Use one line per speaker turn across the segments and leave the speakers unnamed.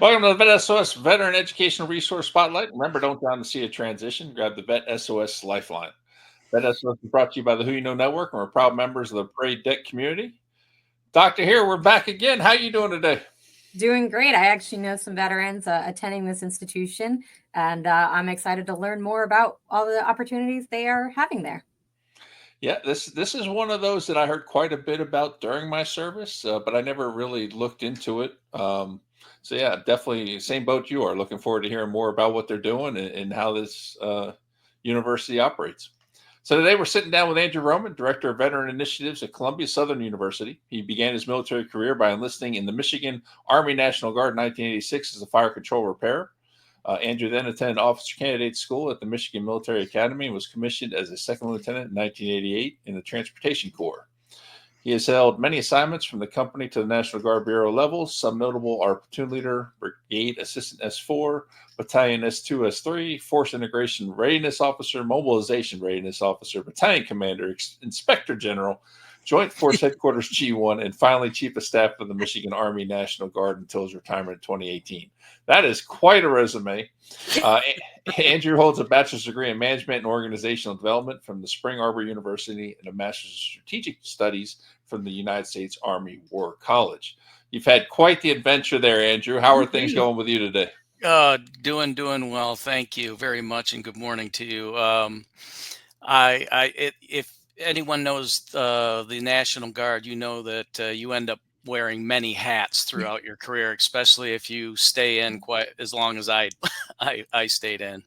Welcome to the VET S.O.S. Veteran Educational Resource Spotlight. Remember, don't down to see a transition. Grab the VET S.O.S. Lifeline. VET S.O.S. is brought to you by the Who You Know Network, and we're proud members of the Parade Deck community. Doctor here, we're back again. How you doing today?
Doing great. I actually know some veterans attending this institution, and I'm excited to learn more about all the opportunities they are having there.
Yeah, this is one of those that I heard quite a bit about during my service, but I never really looked into it. So yeah, definitely same boat you are. Looking forward to hearing more about what they're doing and how this university operates. So today we're sitting down with Andrew Roman, Director of Veteran Initiatives at Columbia Southern University. He began his military career by enlisting in the Michigan Army National Guard in 1986 as a fire control repairer. Andrew then attended officer candidate school at the Michigan Military Academy and was commissioned as a second lieutenant in 1988 in the Transportation Corps. He has held many assignments from the company to the National Guard Bureau levels. Some notable are platoon leader, brigade assistant S4, battalion S2, S3, force integration readiness officer, mobilization readiness officer, battalion commander, inspector general, Joint Force Headquarters G1, and finally Chief of Staff of the Michigan Army National Guard until his retirement in 2018. That is quite a resume. Andrew holds a bachelor's degree in management and organizational development from the Spring Arbor University and a master's of strategic studies from the United States Army War College. You've had quite the adventure there, Andrew. How are things going with you today?
Doing well. Thank you very much, and good morning to you. If anyone knows the National Guard, you know that you end up wearing many hats throughout your career, especially if you stay in quite as long as I stayed in.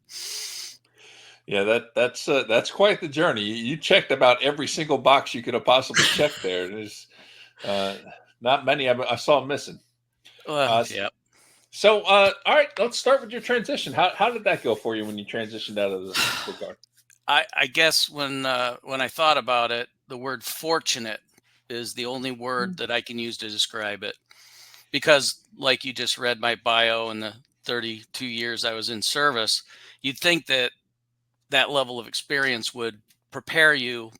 Yeah, that's quite the journey. You checked about every single box you could have possibly checked there. There's not many I saw missing.
Yeah.
So, all right, let's start with your transition. How did that go for you when you transitioned out of the Guard?
I guess when I thought about it, the word fortunate is the only word that I can use to describe it. Because like you just read my bio and the 32 years I was in service, you'd think that that level of experience would prepare you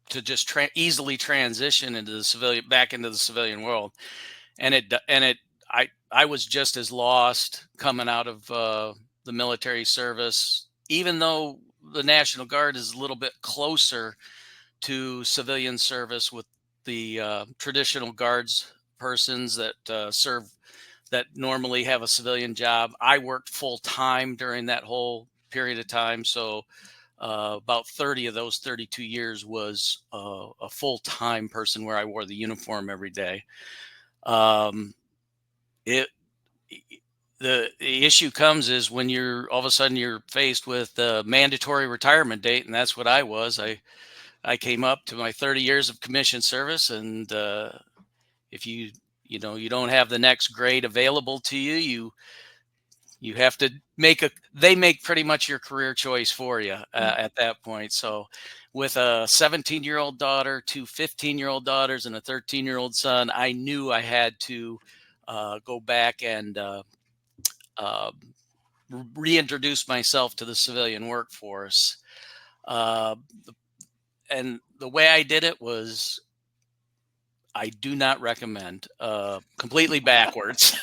to just easily transition into the back into the civilian world. And I was just as lost coming out of the military service, even though the National Guard is a little bit closer to civilian service with the traditional guards persons that serve that normally have a civilian job. I worked full time during that whole period of time. So about 30 of those 32 years was a full time person where I wore the uniform every day. The issue comes is when you're all of a sudden you're faced with a mandatory retirement date, and that's what I was. I came up to my 30 years of commissioned service, and if you don't have the next grade available to you, you have to they make pretty much your career choice for you at that point. So with a 17-year-old daughter, 2 15-year-old daughters, and a 13-year-old son, I knew I had to go back and reintroduce myself to the civilian workforce. And the way I did it was, I do not recommend, completely backwards.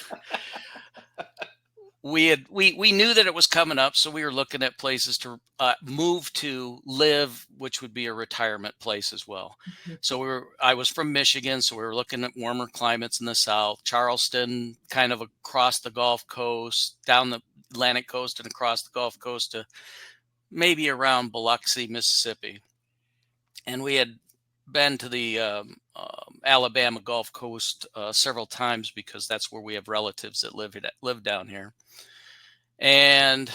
We knew that it was coming up, so we were looking at places to move to live, which would be a retirement place as well. So I was from Michigan, so we were looking at warmer climates in the South, Charleston, kind of across the Gulf Coast, down the Atlantic coast and across the Gulf Coast to maybe around Biloxi, Mississippi. And we had been to the Alabama Gulf Coast several times because that's where we have relatives that live down here. And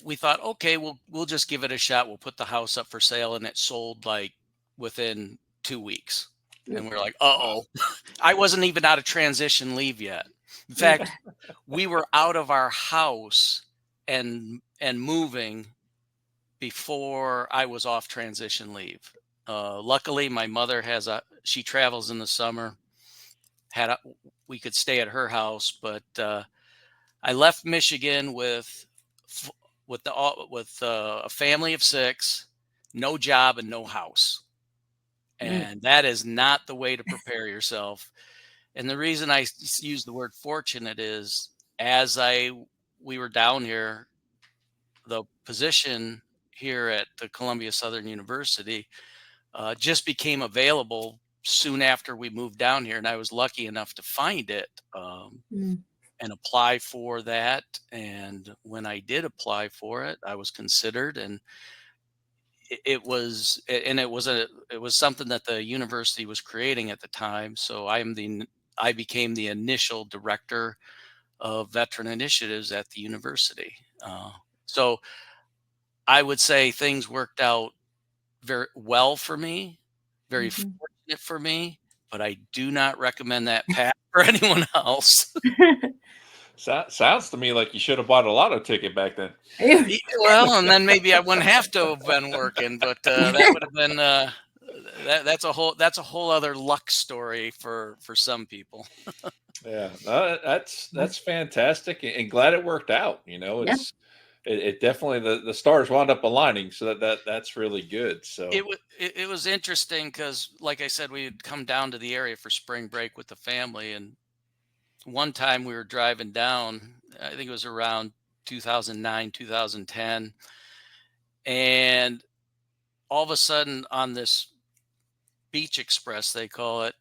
we thought, okay, we'll just give it a shot. We'll put the house up for sale, and it sold like within 2 weeks. And we're like, uh-oh. I wasn't even out of transition leave yet. In fact, we were out of our house and moving before I was off transition leave. Luckily, my mother she travels in the summer. We could stay at her house, but I left Michigan with a family of 6, no job and no house, and that is not the way to prepare yourself. And the reason I use the word fortunate is we were down here, the position here at the Columbia Southern University just became available soon after we moved down here, and I was lucky enough to find it
Mm.
and apply for that. And when I did apply for it, I was considered, and it was something that the university was creating at the time. So I became the initial director of veteran initiatives at the university. So I would say things worked out very well for me, very
Mhm.
fortunate for me, but I do not recommend that path for anyone else.
Sounds to me like you should have bought a lotto ticket back then.
Well, and then maybe I wouldn't have to have been working, but that would have been that's a whole other luck story for some people.
Yeah, no, that's fantastic, and glad it worked out. You know,
Yeah.
it definitely the stars wound up aligning, so that's really good. So
It was interesting because, like I said, we had come down to the area for spring break with the family, and one time we were driving down. I think it was around 2009, 2010, and all of a sudden on this Beach Express, they call it.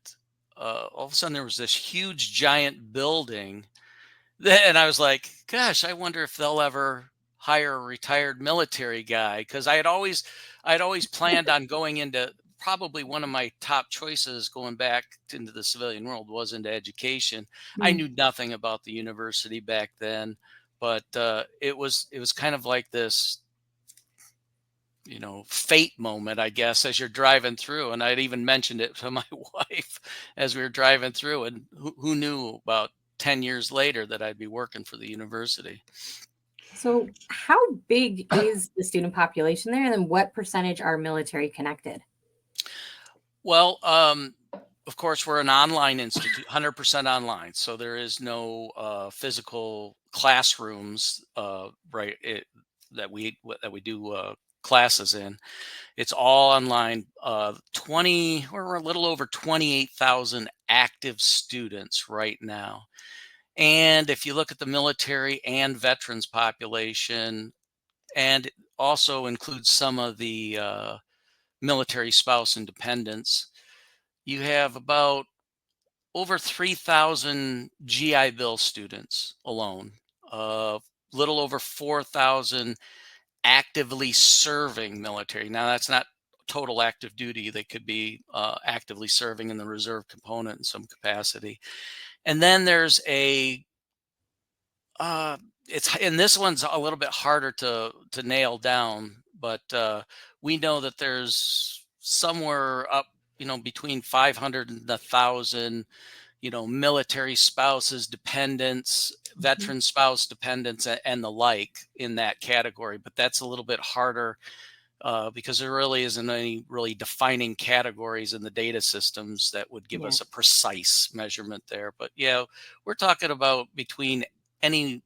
All of a sudden, there was this huge, giant building, and I was like, "Gosh, I wonder if they'll ever hire a retired military guy." Because I'd always planned on going into probably one of my top choices going back into the civilian world was into education. I
Mm.
knew nothing about the university back then, but it was kind of like this, fate moment, I guess, as you're driving through. And I'd even mentioned it to my wife as we were driving through. And who knew about 10 years later that I'd be working for the university?
So, how big is the student population there, and then what percentage are military connected?
Well, of course, we're an online institute, 100% online. So there is no physical classrooms, right? That we do classes in. It's all online. 20, we're a little over 28,000 active students right now. And if you look at the military and veterans population, and also includes some of the military spouse and dependents, you have about over 3,000 GI Bill students alone. Little over 4,000 actively serving military. Now, that's not total active duty. They could be actively serving in the reserve component in some capacity. And then there's and this one's a little bit harder to nail down, but we know that there's somewhere up, between 500 and 1,000, military spouses, dependents,
Mhm.
veteran spouse dependents, and the like in that category. But that's a little bit harder because there really isn't any really defining categories in the data systems that would give
Yeah.
us a precise measurement there. But yeah, we're talking about between any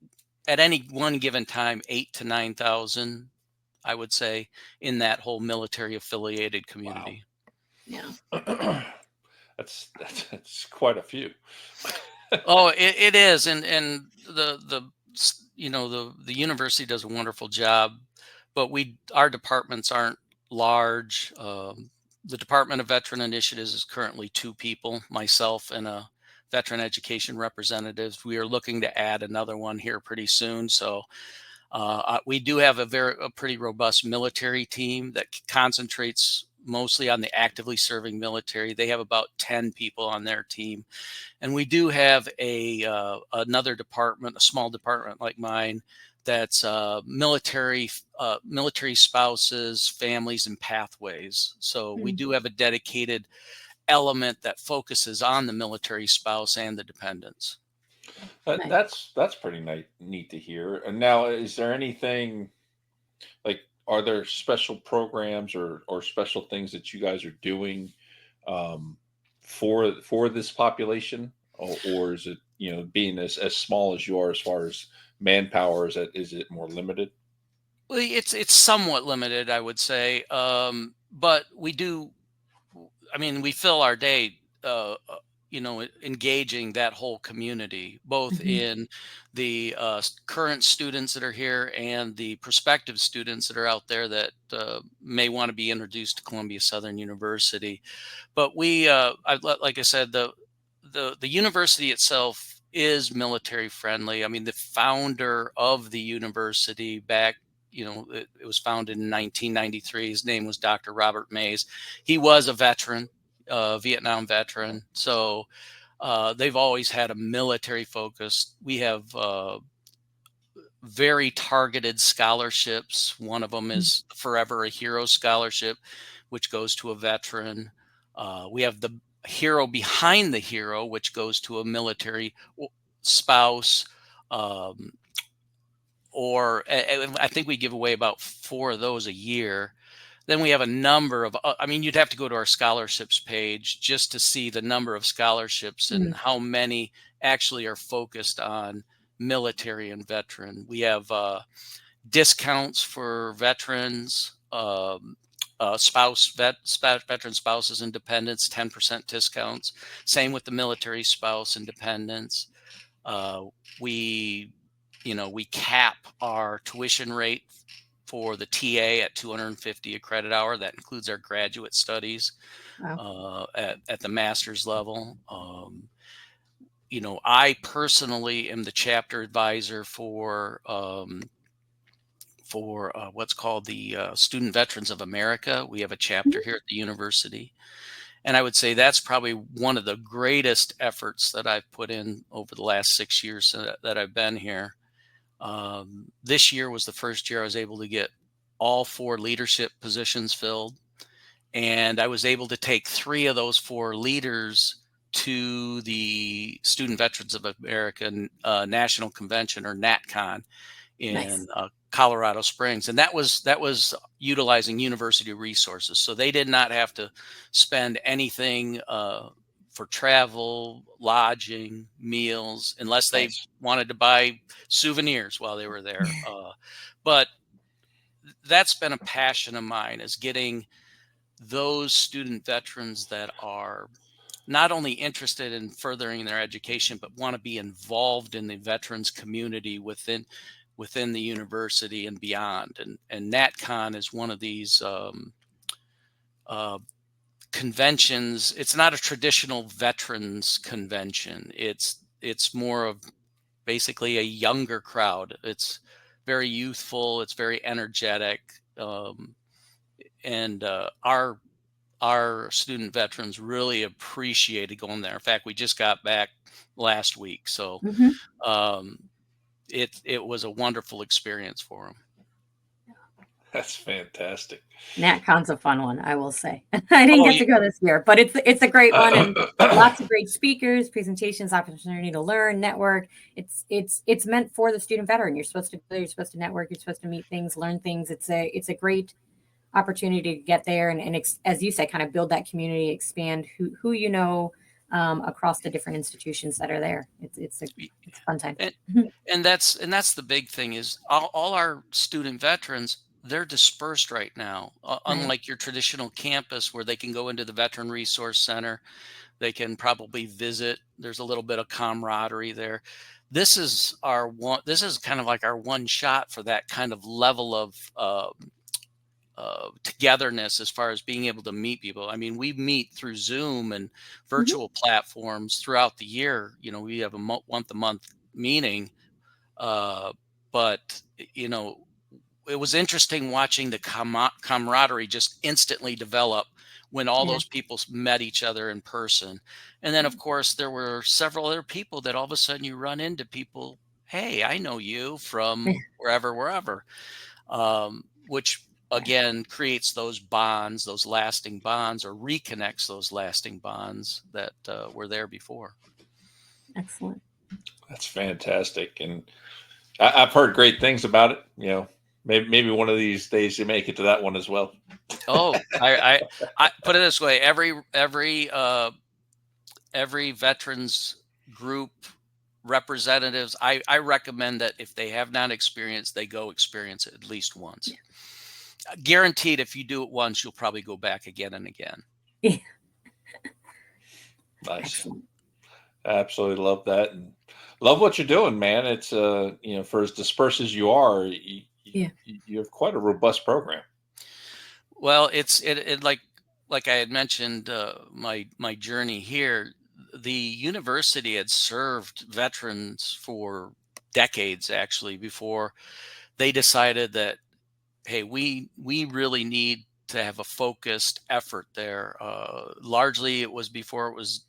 at any one given time, 8 to 9,000, I would say, in that whole military affiliated
wow,
community.
Yeah.
that's quite a few.
Oh, it is, and the university does a wonderful job, but our departments aren't large. The Department of Veteran Initiatives is currently 2 people, myself and a veteran education representative. We are looking to add another one here pretty soon. So we do have a pretty robust military team that concentrates mostly on the actively serving military. They have about 10 people on their team, and we do have another department, a small department like mine, that's military spouses, families, and pathways. So we
Mm.
do have a dedicated element that focuses on the military spouse and the dependents.
Nice.
That's pretty neat to hear. And now, is there anything like, are there special programs or special things that you guys are doing um, for this population, or is it, being as small as you are as far as manpower, is it more limited?
Well, it's somewhat limited, I would say, but we do. I mean, we fill our day engaging that whole community, both in the current students that are here and the prospective students that are out there that may want to be introduced to Columbia Southern University. But like I said, the university itself is military friendly. I mean, the founder of the university back, it was founded in 1993. His name was Dr. Robert Mays. He was a veteran, Vietnam veteran. So they've always had a military focus. We have very targeted scholarships. One of them is Forever a Hero scholarship, which goes to a veteran. We have the Hero Behind the Hero, which goes to a military spouse. Or I think we give away about 4 of those a year. Then we have a number of, you'd have to go to our scholarships page just to see the number of scholarships and how many actually are focused on military and veteran. We have discounts for veterans, veteran spouses and dependents, 10% discounts. Same with the military spouse and dependents. We cap our tuition rate for the TA at 250 a credit hour. That includes our graduate studies. Wow. At the master's level. I personally am the chapter advisor for what's called the Student Veterans of America. We have a chapter here at the university. And I would say that's probably one of the greatest efforts that I've put in over the last 6 years that I've been here. This year was the first year I was able to get all 4 leadership positions filled. And I was able to take 3 of those 4 leaders to the Student Veterans of America National Convention, or NatCon, in Colorado Springs. And that was utilizing university resources. So they did not have to spend anything for travel, lodging, meals, unless they wanted to buy souvenirs while they were there. But that's been a passion of mine, is getting those student veterans that are not only interested in furthering their education, but want to be involved in the veterans community within the university and beyond. And NatCon is one of these conventions. It's not a traditional veterans convention. It's more of basically a younger crowd. It's very youthful. It's very energetic. And our student veterans really appreciated going there. In fact, we just got back last week. So it was a wonderful experience for them.
That's fantastic.
NatCon's a fun one, I will say. I didn't get to go this year, but it's a great one, and lots of great speakers, presentations, opportunity to learn, network. It's meant for the student veteran. You're supposed to network. You're supposed to meet things, learn things. It's a great opportunity to get there and as you said, kind of build that community, expand who across the different institutions that are there. It's a fun time.
And that's the big thing, is all our student veterans, they're dispersed right now. Unlike your traditional campus where they can go into the Veteran Resource Center, they can probably visit. There's a little bit of camaraderie there. This is kind of like our one shot for that kind of level of togetherness, as far as being able to meet people. I mean, we meet through Zoom and virtual platforms throughout the year. We have a once-a-month meeting, but it was interesting watching the camaraderie just instantly develop when all those people met each other in person. And then, of course, there were several other people that all of a sudden you run into people. Hey, I know you from wherever, which again creates those bonds, those lasting bonds, or reconnects those lasting bonds that were there before.
Excellent.
That's fantastic. And I've heard great things about it. Maybe one of these days you make it to that one as well.
Oh, I put it this way: every veterans group representatives, I recommend that if they have not experienced, they go experience it at least once. Guaranteed, if you do it once, you'll probably go back again and again.
Nice. Absolutely love that, and love what you're doing, man. It's for as dispersed as you are,
Yeah.
you have quite a robust program.
Well, it like I had mentioned, my journey here. The university had served veterans for decades, actually, before they decided that, hey, we really need to have a focused effort there. Largely, it was before it was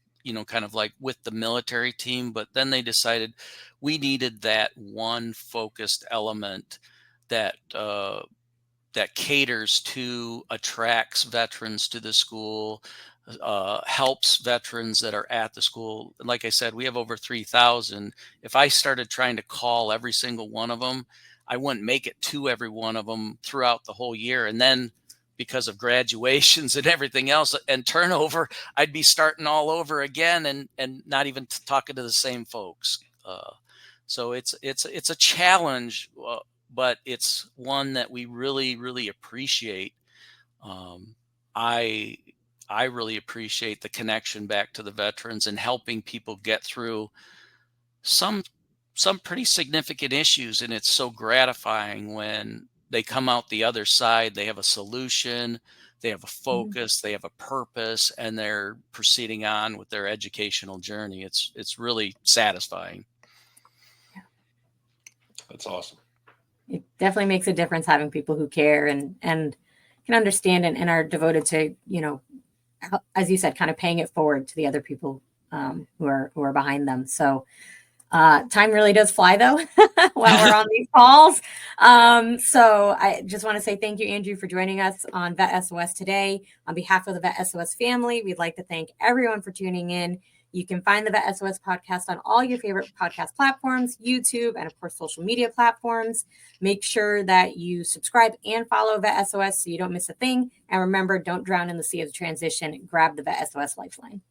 kind of like with the military team, but then they decided we needed that one focused element that that caters to, attracts veterans to the school, helps veterans that are at the school. And like I said, we have over 3,000. If I started trying to call every single one of them, I wouldn't make it to every one of them throughout the whole year. And then because of graduations and everything else and turnover, I'd be starting all over again and not even talking to the same folks. So it's a challenge, but it's one that we really appreciate. Um, I I really appreciate the connection back to the veterans and helping people get through some some pretty significant issues, and it's so gratifying when they come out the other side. They have a solution, they have a
Mhm.
focus, they have a purpose, and they're proceeding on with their educational journey. It's really satisfying.
That's awesome.
It definitely makes a difference having people who care and can understand and are devoted to, as you said, kind of paying it forward to the other people who are behind them. So time really does fly though while we're on these calls. So I just want to say thank you, Andrew, for joining us on VET S.O.S today. On behalf of the VET S.O.S family, we'd like to thank everyone for tuning in. You can find the VET S.O.S podcast on all your favorite podcast platforms, YouTube, and of course, social media platforms. Make sure that you subscribe and follow VET S.O.S so you don't miss a thing. And remember, don't drown in the sea of transition. Grab the VET S.O.S lifeline.